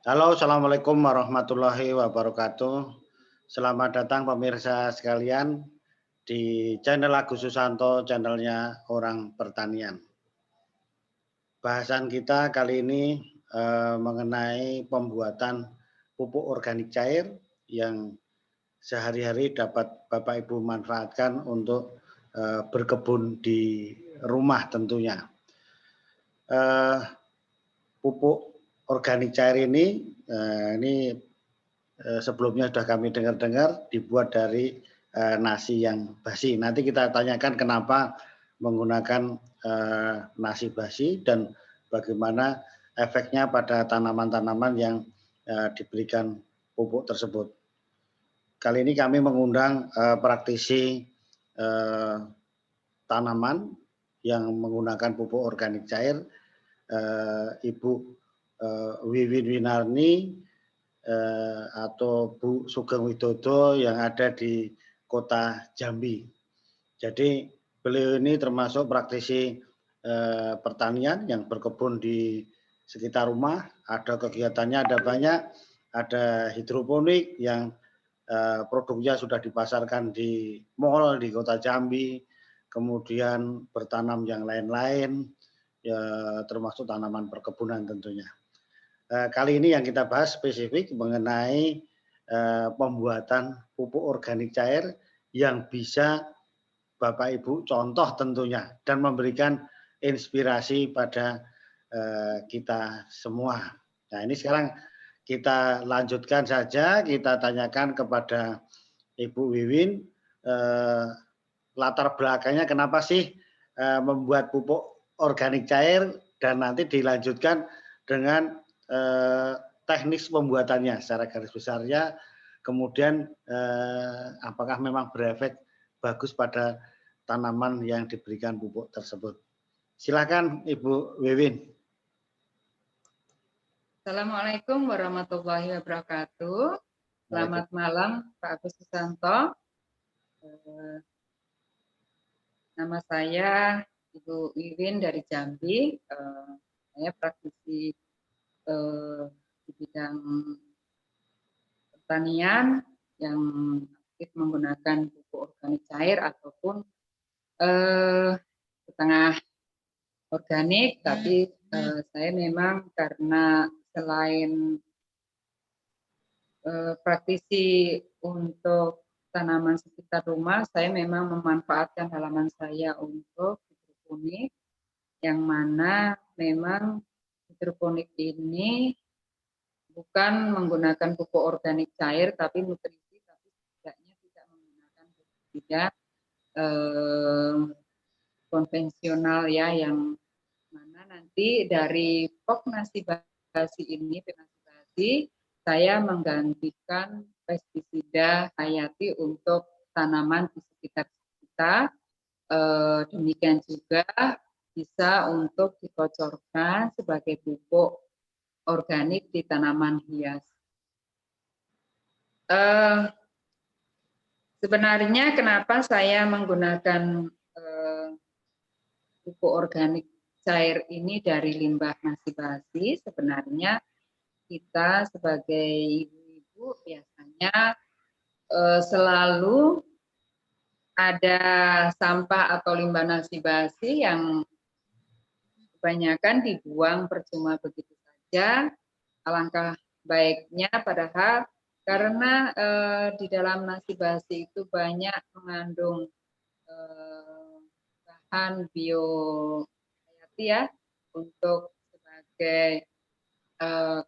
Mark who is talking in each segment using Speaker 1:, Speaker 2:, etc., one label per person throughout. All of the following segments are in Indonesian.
Speaker 1: Halo, assalamualaikum warahmatullahi wabarakatuh. Selamat datang pemirsa sekalian di channel Agus Susanto, channelnya Orang Pertanian. Bahasan kita kali ini mengenai pembuatan pupuk organik cair yang sehari-hari dapat Bapak Ibu manfaatkan untuk berkebun di rumah tentunya. Pupuk organik cair ini sebelumnya sudah kami dengar-dengar dibuat dari nasi yang basi. Nanti kita tanyakan kenapa menggunakan nasi basi dan bagaimana efeknya pada tanaman-tanaman yang diberikan pupuk tersebut. Kali ini kami mengundang praktisi tanaman yang menggunakan pupuk organik cair, Ibu Wiwin Winarni atau Bu Sugeng Widodo yang ada di kota Jambi. Jadi beliau ini termasuk praktisi pertanian yang berkebun di sekitar rumah. Ada kegiatannya, ada banyak, ada hidroponik yang produknya sudah dipasarkan di mal di kota Jambi, kemudian bertanam yang lain-lain, ya, termasuk tanaman perkebunan tentunya. Kali ini yang kita bahas spesifik mengenai pembuatan pupuk organik cair yang bisa Bapak Ibu contoh tentunya dan memberikan inspirasi pada kita semua. Nah, ini sekarang kita lanjutkan saja, kita tanyakan kepada Ibu Wiwin latar belakangnya kenapa sih membuat pupuk organik cair, dan nanti dilanjutkan dengan teknis pembuatannya secara garis besarnya, kemudian apakah memang berefek bagus pada tanaman yang diberikan pupuk tersebut. Silakan Ibu Wiwin.
Speaker 2: Assalamualaikum warahmatullahi wabarakatuh. Selamat malam Pak Agus Susanto. Nama saya Ibu Wiwin dari Jambi. Saya praktisi di bidang pertanian yang aktif menggunakan pupuk organik cair ataupun setengah organik, tapi saya memang karena selain praktisi untuk tanaman sekitar rumah, saya memang memanfaatkan halaman saya untuk hidroponik, yang mana memang hidroponik ini bukan menggunakan pupuk organik cair, tapi nutrisi, tapi setidaknya tidak menggunakan pestisida konvensional ya, yang mana nanti dari pok nasi basi ini, nasi basi, saya menggantikan pestisida hayati untuk tanaman di sekitar kita. Demikian juga bisa untuk dikocorkan sebagai pupuk organik di tanaman hias. Sebenarnya kenapa saya menggunakan pupuk organik cair ini dari limbah nasi basi? Sebenarnya kita sebagai ibu-ibu biasanya selalu ada sampah atau limbah nasi basi yang kebanyakan dibuang percuma begitu saja. Alangkah baiknya padahal karena di dalam nasi basi itu banyak mengandung bahan biohayati ya, untuk sebagai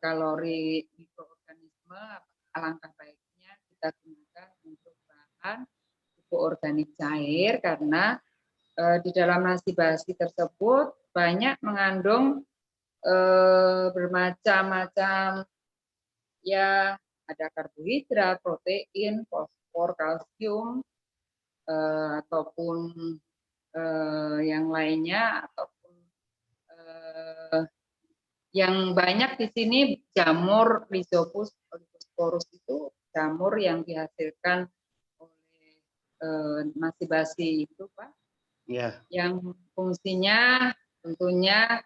Speaker 2: kalori mikroorganisme. Alangkah baiknya kita gunakan untuk bahan pupuk organik cair, karena di dalam nasi basi tersebut banyak mengandung bermacam-macam ya, ada karbohidrat, protein, fosfor, kalsium, ataupun yang lainnya, ataupun yang banyak di sini jamur Rhizopus oligosporus, itu jamur yang dihasilkan oleh nasi basi itu Pak,
Speaker 1: ya,
Speaker 2: yang fungsinya tentunya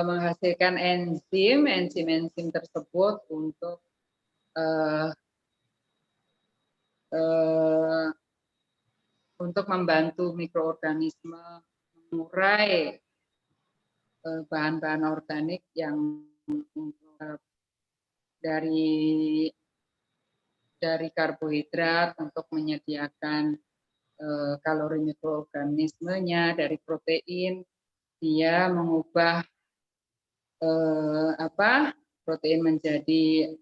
Speaker 2: menghasilkan enzim tersebut untuk membantu mikroorganisme mengurai bahan-bahan organik yang dari karbohidrat untuk menyediakan kalori mikroorganismenya, dari protein dia mengubah protein menjadi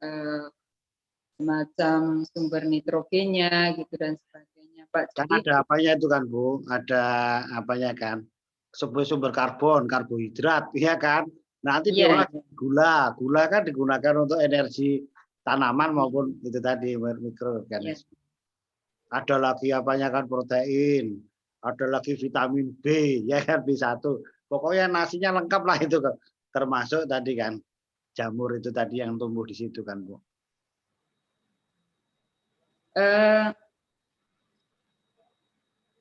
Speaker 2: semacam sumber nitrogennya gitu dan sebagainya, Pak.
Speaker 1: Kan
Speaker 2: Jadi
Speaker 1: ada apanya itu kan, Bu? Ada apanya kan? Sumber karbon, karbohidrat, ya kan? Nanti
Speaker 2: iya,
Speaker 1: diolah gula. Gula kan digunakan untuk energi tanaman maupun itu tadi
Speaker 2: iya.
Speaker 1: mikroorganisme. Ada lagi apanya kan protein, ada lagi vitamin B, ya kan B1. Pokoknya nasinya lengkap lah itu kan. Termasuk tadi kan jamur itu tadi yang tumbuh di situ kan, Bu.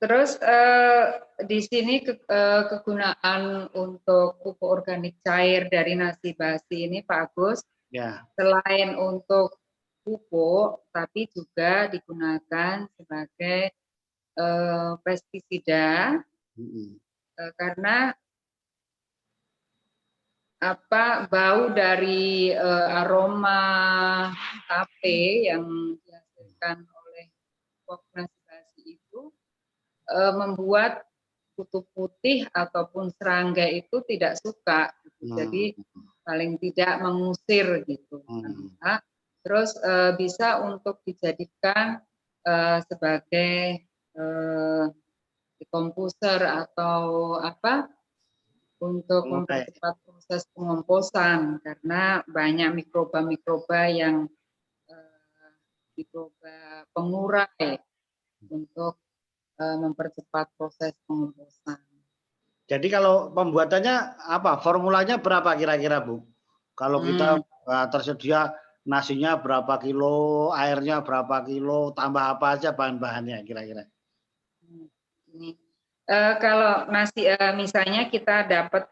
Speaker 2: Terus di sini kegunaan untuk pupuk organik cair dari nasi basi ini, Pak Agus,
Speaker 1: Ya.
Speaker 2: selain untuk pupuk, tapi juga digunakan sebagai pestisida, karena bau dari aroma tape yang dihasilkan oleh pupuk nasi basi itu membuat kutu putih ataupun serangga itu tidak suka, gitu. Jadi paling tidak mengusir gitu. Nah, terus bisa untuk dijadikan sebagai dekomposer atau untuk mempercepat proses pengomposan, karena banyak mikroba-mikroba yang mikroba pengurai untuk mempercepat proses pengomposan.
Speaker 1: Jadi kalau pembuatannya apa? Formulanya berapa kira-kira, Bu? Kalau kita tersedia nasinya berapa kilo, airnya berapa kilo, tambah apa aja bahan-bahannya kira-kira?
Speaker 2: Kalau nasi misalnya kita dapat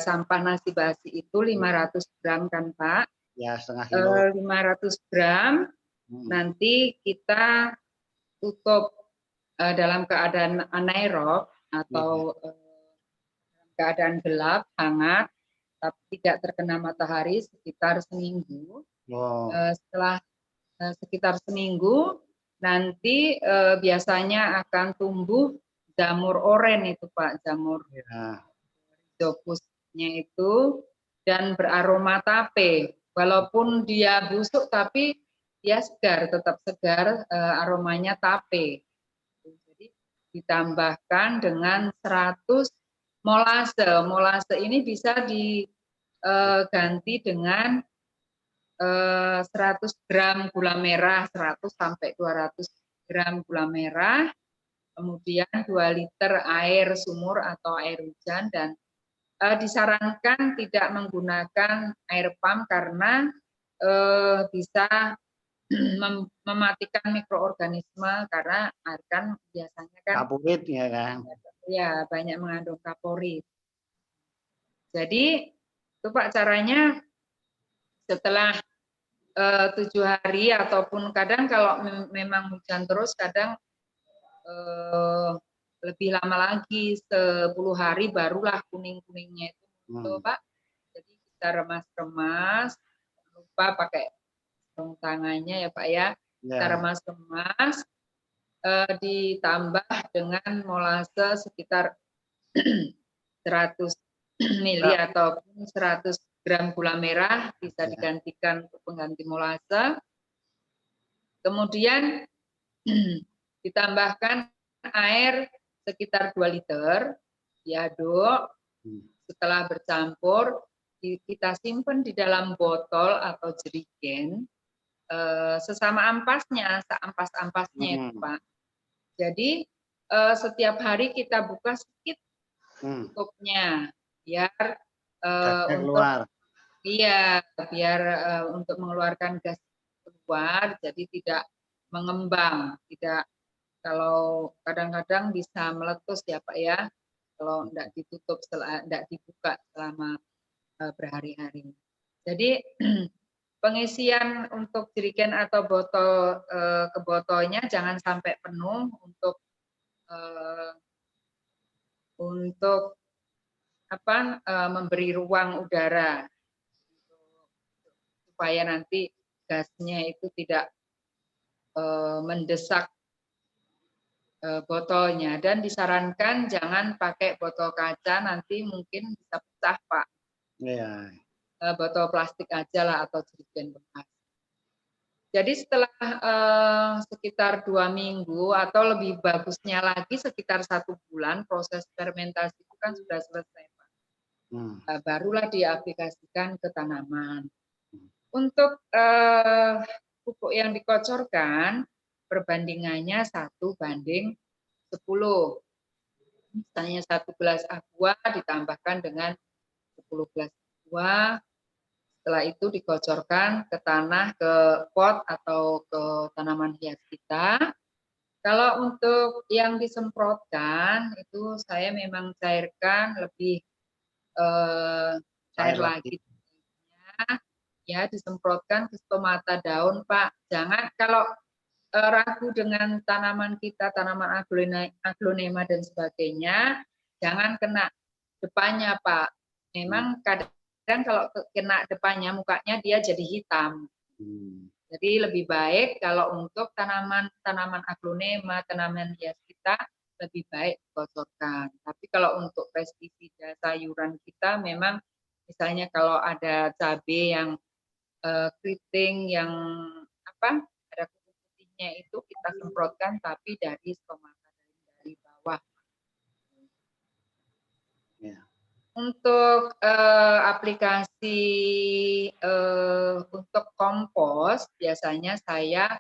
Speaker 2: sampah nasi basi itu 500 gram kan, Pak?
Speaker 1: Ya, setengah kilo.
Speaker 2: 500 gram, nanti kita tutup dalam keadaan anaerob atau dalam keadaan gelap, hangat, tapi tidak terkena matahari sekitar seminggu. Setelah sekitar seminggu, nanti biasanya akan tumbuh jamur oren itu, Pak, jamur rhizopusnya itu, dan beraroma tape. Walaupun dia busuk, tapi dia segar, tetap segar, aromanya tape. Jadi ditambahkan dengan 100 molase. Molase ini bisa diganti dengan 100 gram gula merah, 100 sampai 200 gram gula merah, kemudian 2 liter air sumur atau air hujan, dan disarankan tidak menggunakan air pump karena bisa mematikan mikroorganisme, karena air kan biasanya kan
Speaker 1: kaporit ya kan?
Speaker 2: Ya, banyak mengandung kaporit. Jadi itu Pak caranya, setelah 7 hari ataupun kadang kalau memang hujan terus, kadang lebih lama lagi, 10 hari barulah kuning-kuningnya itu muncul, Pak. Jadi kita remas-remas, lupa pakai sarung tangannya ya Pak ya. Kita remas-remas, ditambah dengan molase sekitar 100 mili ataupun 100 gram gula merah, bisa digantikan untuk pengganti molase. Kemudian ditambahkan air sekitar 2 liter, diaduk. Setelah bercampur, kita simpan di dalam botol atau jerigen, sesama ampasnya, seampas-ampasnya itu Pak. Jadi setiap hari kita buka sedikit tutupnya, biar untuk biar untuk mengeluarkan gas keluar, jadi tidak mengembang, tidak, kalau kadang-kadang bisa meletus ya Pak ya. kalau tidak ditutup, tidak dibuka selama berhari-hari. Jadi pengisian untuk jerigen atau botol ke botolnya jangan sampai penuh untuk memberi ruang udara supaya nanti gasnya itu tidak mendesak botolnya, dan disarankan jangan pakai botol kaca, nanti mungkin bisa pecah Pak.
Speaker 1: Ya.
Speaker 2: Botol plastik aja lah atau jerigen bekas. Jadi setelah sekitar 2 minggu atau lebih bagusnya lagi sekitar 1 bulan proses fermentasi itu kan sudah selesai Pak. Barulah diaplikasikan ke tanaman. Untuk pupuk yang dikocorkan perbandingannya 1:10. Misalnya 1 gelas aqua ditambahkan dengan 10 gelas aqua. Setelah itu dikocorkan ke tanah, ke pot atau ke tanaman hias kita. Kalau untuk yang disemprotkan itu saya memang cairkan lebih cair lagi. Ya, disemprotkan ke stomata daun Pak. Jangan kalau ragu dengan tanaman kita, tanaman aglonema dan sebagainya, jangan kena depannya Pak. Memang kadang kalau kena depannya mukanya dia jadi hitam. Jadi lebih baik kalau untuk tanaman aglonema, tanaman hias kita lebih baik dikocorkan. Tapi kalau untuk pestisida sayuran kita memang misalnya kalau ada cabai yang keriting yang ada kuku putihnya itu kita semprotkan tapi dari stomata dari bawah. Ya. Untuk aplikasi untuk kompos, biasanya saya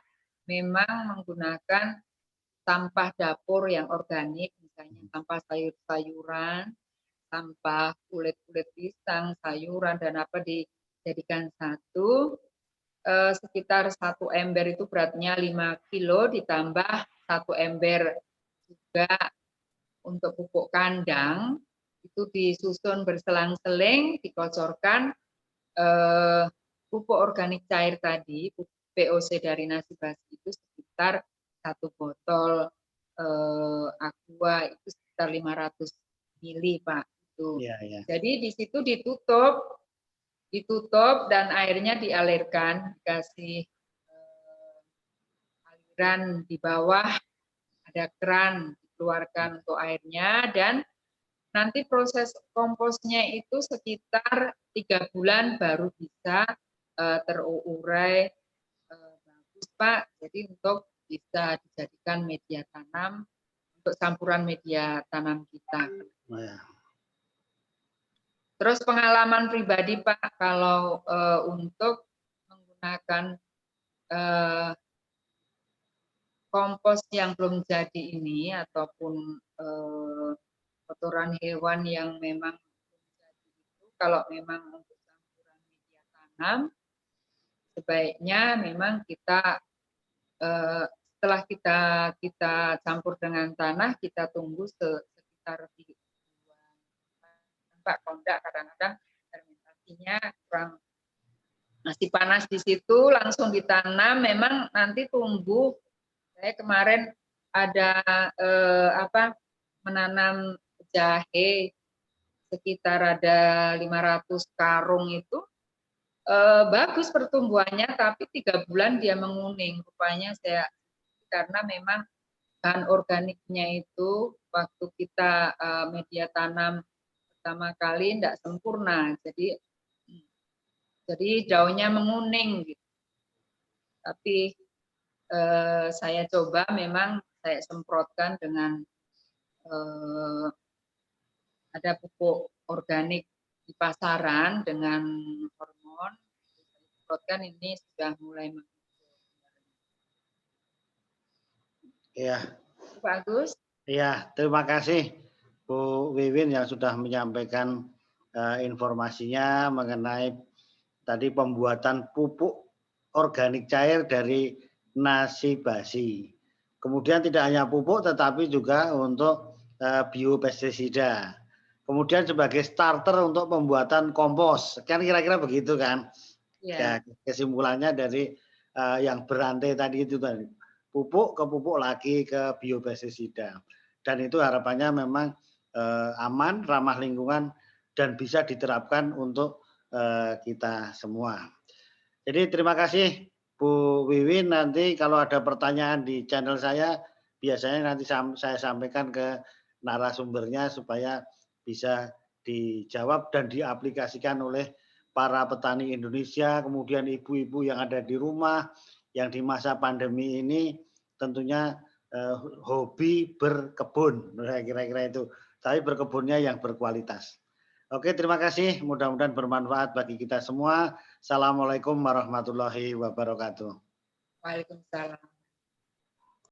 Speaker 2: memang menggunakan sampah dapur yang organik, misalnya sampah sayur-sayuran, sampah kulit-kulit pisang, sayuran, dan apa dijadikan satu, sekitar 1 ember itu beratnya 5 kilo, ditambah 1 ember juga untuk pupuk kandang, itu disusun berselang-seling, dikocorkan pupuk organik cair tadi, POC dari nasi basi itu sekitar 1 botol aqua itu sekitar 500 mili Pak. Itu. Ya, ya. Jadi di situ ditutup dan airnya dialirkan, dikasih aliran di bawah, ada keran dikeluarkan untuk airnya, dan nanti proses komposnya itu sekitar 3 bulan baru bisa terurai bagus Pak. Jadi untuk bisa dijadikan media tanam untuk campuran media tanam kita. Terus pengalaman pribadi Pak, kalau untuk menggunakan kompos yang belum jadi ini ataupun kotoran hewan yang memang belum jadi itu, kalau memang untuk campuran media tanam, sebaiknya memang kita setelah kita campur dengan tanah, kita tunggu sekitar 3 bulan. Pak, kalau enggak kadang-kadang fermentasinya kurang, masih panas di situ, langsung ditanam, memang nanti tumbuh. Saya kemarin ada menanam jahe sekitar ada 500 karung itu, bagus pertumbuhannya, tapi 3 bulan dia menguning. Rupanya karena memang bahan organiknya itu waktu kita media tanam pertama kali tidak sempurna, jadi daunnya menguning gitu. Tapi saya coba memang saya semprotkan dengan ada pupuk organik di pasaran dengan hormon, semprotkan, ini sudah mulai muncul.
Speaker 1: Iya.
Speaker 2: Pak Agus.
Speaker 1: Iya, terima kasih Bu Wiwin yang sudah menyampaikan informasinya mengenai tadi pembuatan pupuk organik cair dari nasi basi. Kemudian tidak hanya pupuk tetapi juga untuk biopestisida. Kemudian sebagai starter untuk pembuatan kompos, kan kira-kira begitu kan? Ya, kesimpulannya dari yang berantai tadi itu tadi, pupuk ke pupuk lagi ke biopestisida. Dan itu harapannya memang aman, ramah lingkungan, dan bisa diterapkan untuk kita semua. Jadi terima kasih Bu Wiwin, nanti kalau ada pertanyaan di channel saya, biasanya nanti saya sampaikan ke narasumbernya supaya bisa dijawab dan diaplikasikan oleh para petani Indonesia, kemudian ibu-ibu yang ada di rumah, yang di masa pandemi ini tentunya hobi berkebun, kira-kira itu. Tapi berkebunnya yang berkualitas. Oke, terima kasih. Mudah-mudahan bermanfaat bagi kita semua. Assalamualaikum warahmatullahi wabarakatuh.
Speaker 2: Waalaikumsalam.